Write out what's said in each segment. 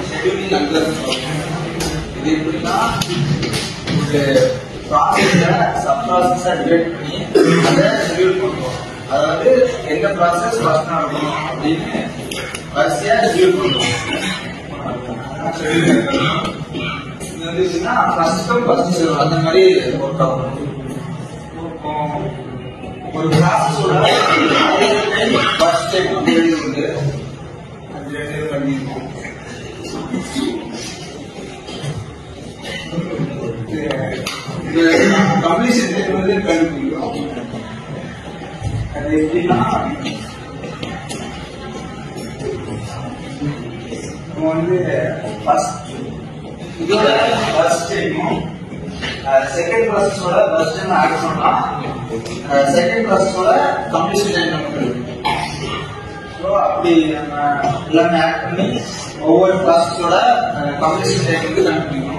Scheduling algorithm. இது எப்படின்னா ஒரு ப்ராசஸ சப் ப்ராசஸா டிவைட் பண்ணி அதை ஷெட்யூல் பண்ணுவோம். அதாவது எந்த ப்ராசஸ் ஃபர்ஸ்ட் நடக்கணும் அப்படின்னு வரிசையா ஷெட்யூல் பண்ணுவோம். இது வந்துச்சுன்னா ஃபர்ஸ்ட் அந்த மாதிரி ஒர்க் ஆகும். ஒரு ப்ராசஸோட ஃபர்ஸ்ட் டைம் அப்படி உண்டு அது பண்ணிருக்கோம். கம்ப்ளீஷன் டைம் வந்து கண்டுபிடிக்கிறோம். அது எப்படின்னா வந்து ஃபர்ஸ்ட் இதோட ஃபர்ஸ்ட் டைமும் செகண்ட் ப்ராசஸோட ஃபர்ஸ்ட் டைம் ஆட் பண்ணா செகண்ட் ப்ராசஸோட கம்ப்ளீஷன் டைம் நமக்கு ஸோ அப்படி நம்ம எல்லாமே ஆட் பண்ணி ஒவ்வொரு ப்ராசஸோட கம்ப்ளீஷன் டைம் வந்து கண்டுபிடிக்கணும்.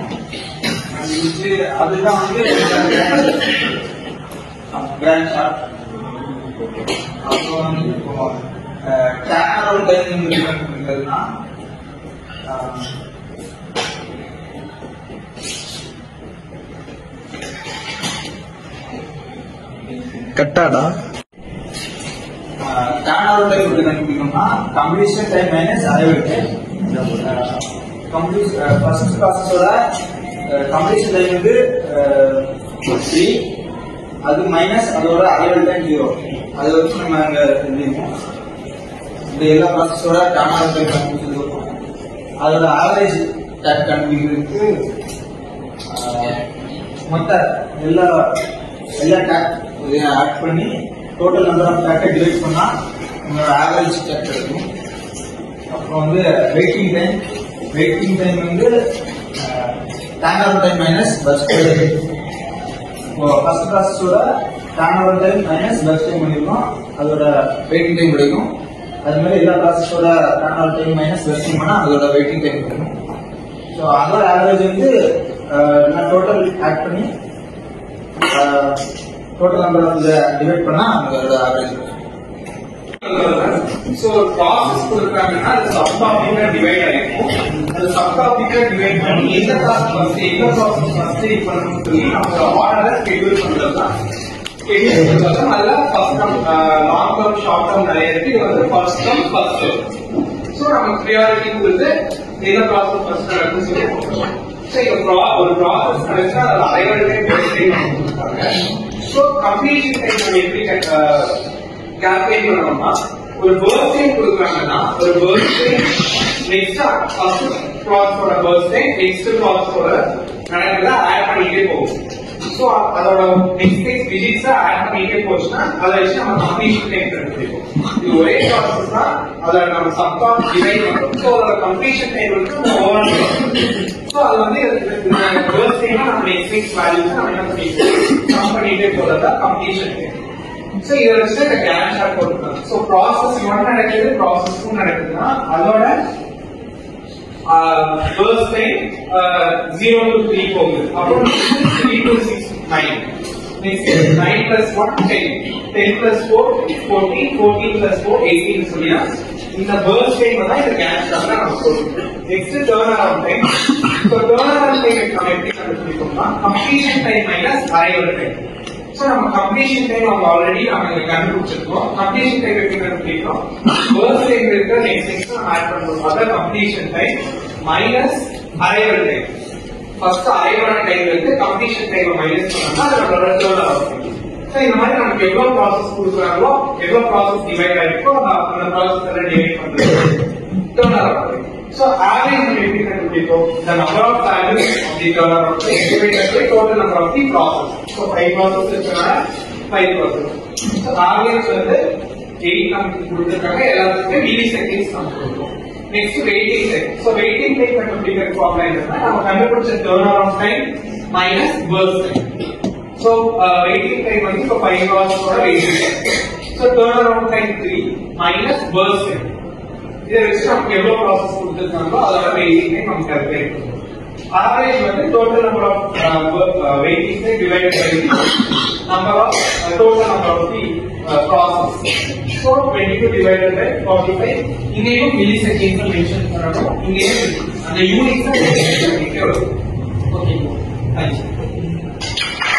அதுதான் வந்து கிராண்ட் சார்ட். அப்புறம் வந்து இப்போ டேர்ன் டைம் கண்டுபிடிக்கிறதுனா கட்டாடா டேர்ன் டைம் எப்படி கண்டுபிடிக்கணும்னா completion time minus arrival time. First ப்ராசஸோட கம்ப்ளீஷன் டைம் வந்து 3, அது மைனஸ் அதோட அரைவல் டைம் 0. அதை வச்சு நம்ம அங்க எழுதிருக்கோம். இந்த எல்லா ப்ராசஸோட டேர்ன் டைம் கண்டுபிடிச்சிருக்கோம். அதோட ஆவரேஜ் டைம் கண்டுபிடிக்கிறதுக்கு மொத்த எல்லா டேக் ஆட் பண்ணி டோட்டல் நம்பர் ஆஃப் டேக்கை டிவைட் பண்ணா உங்களோட ஆவரேஜ் டேக் கிடைக்கும். அப்புறம் வந்து வெயிட்டிங் டைம் வந்து turn time minus burst time. First ப்ராசஸோட turn time minus burst time பண்ணிருக்கோம், அதோட வெயிட்டிங் டைம் கிடைக்கும். அது மாதிரி எல்லா ப்ராசஸோட turn time minus burst time பண்ணா அதோட வெயிட்டிங் டைம் கிடைக்கும். ஸோ அதோட ஆவரேஜ் வந்து டோட்டல் ஆட் பண்ணி டோட்டல் நம்பர் வந்து டிவைட் பண்ணா அதோட ஆவரேஜ். So process கொடுக்கறாங்கன்னா அது சப் டாபிக்கா டிவைட் ஆயிருக்கும். அது சப் டாபிக்கா டிவைட் பண்ணி எந்த ப்ராசஸ் ஃபர்ஸ்ட் பண்ணணும்னு சொல்லி நம்ம ஆர்டரை ஷெட்யூல் பண்றதுதான். அதுல ஃபர்ஸ்ட் டம் லாங் டர்ம் ஷார்ட் டர்ம் நிறைய இருக்கு. இது வந்து ஃபர்ஸ்ட் டம் ஃபர்ஸ்ட். ஸோ நம்ம ப்ரியாரிட்டி கொடுத்து எந்த ப்ராசஸ் ஃபர்ஸ்ட் நடக்குன்னு சொல்லி போடுறோம். ஒரு ப்ராசஸ் நடந்துச்சுன்னா அது அரைவல் டைம் கொடுப்பாங்க. ஸோ கம்ப்ளீஷன் டைம் நம்ம எப்படி கால்குலேட் பண்ணணும்னா ஒரு பர்த் டைம் கொடுக்குறாங்கன்னா ஒரு பர்த் டைம் நெக்ஸ்ட் ஃபர்ஸ்ட் ப்ராசஸோட பர்த் டைம் நெக்ஸ்ட் ப்ராசஸோட நடக்கிறத ஆட் பண்ணிட்டே போகும். ஸோ அதோட நெக்ஸ்ட் டிஜிட்ஸ் ஆட் பண்ணிட்டே போச்சுன்னா அதை வச்சு நம்ம கம்ப்ளீஷன் டைம் கண்டுபிடிப்போம். இது ஒரே ப்ராசஸ் தான், அதை நம்ம சப்டாப் டிவைட் பண்றோம். ஸோ அதோட கம்ப்ளீஷன் டைம் வந்து ஓவர். ஸோ அது வந்து பர்த் டைம் நம்ம நெக்ஸ்ட் வேல்யூஸ் நம்ம என்ன பண்ணிட்டே போறதா கம்ப்ளீஷன் டைம். So இத வச்சு இந்த கேன் சார்ட் போட்டுக்கலாம். சோ process 1 நடக்குது, process 2 நடக்குதுன்னா அதோட first time 0 to 3 போகுது. அப்புறம் 3 to 6 9. Next 9 plus 1 10. 10 plus 4 14. 14 plus 4 18 சொல்லியா இந்த burst time தான் இந்த கேன் சார்ட்ல நம்ம போடுறோம். Next turnaround time. So turnaround time நம்ம எப்படி கண்டுபிடிப்போம்னா completion time minus arrival time. So நம்ம கம்ப்ளீஷன் டைம் நம்ம ஆல்ரெடி நம்ம கண்டுபிடிச்சிருக்கோம். கம்ப்ளீஷன் டைம் எப்படி கண்டுபிடிக்கிறோம்? ஃபர்ஸ்ட் டைம் இருக்க நெக்ஸ்ட் ஆட் பண்றோம். அத completion time minus arrival time. First arrival time இருக்கு, கம்ப்ளீஷன் டைம் மைனஸ் பண்ணா அது நம்மளோட டர்ன். சோ இந்த மாதிரி நமக்கு எவ்வளவு ப்ராசஸ் கொடுக்குறாங்களோ எவ்வளவு ப்ராசஸ் டிவைட் ஆயிருக்கோ அந்த ப்ராசஸ் எல்லாம் டிவைட் பண்றது turn. So average we will calculate the number of values of the turnaround time divided by total number of the process. So 5 processes are 5 processes. So average வந்து 8 நமக்கு கொடுத்திருக்காங்க. எல்லாத்துக்குமே milliseconds நமக்கு கொடுக்கும். Next waiting time. So waiting time கண்டுபிடிக்கிற formula என்னன்னா நம்ம கண்டுபிடிச்ச turnaround time minus burst time. So waiting time வந்து இப்போ 5 hours ஓட waiting time. So turnaround time 3 minus burst time. இதை வச்சு நமக்கு எவ்வளவு ப்ராசஸ் கொடுத்துருக்காங்களோ அதோட வெயிட்டிங் டைம் நம்ம கால்குலேட் பண்ணுவோம். ஆவரேஜ் வந்து total number of waiting time divided by number of total number of the process. So 22 divided by 45. இங்கேயும் milliseconds மென்ஷன் பண்ணணும். இங்கேயும் அந்த யூனிட்ஸ் மென்ஷன் பண்ணிட்டு ஓகே. தேங்க்யூ.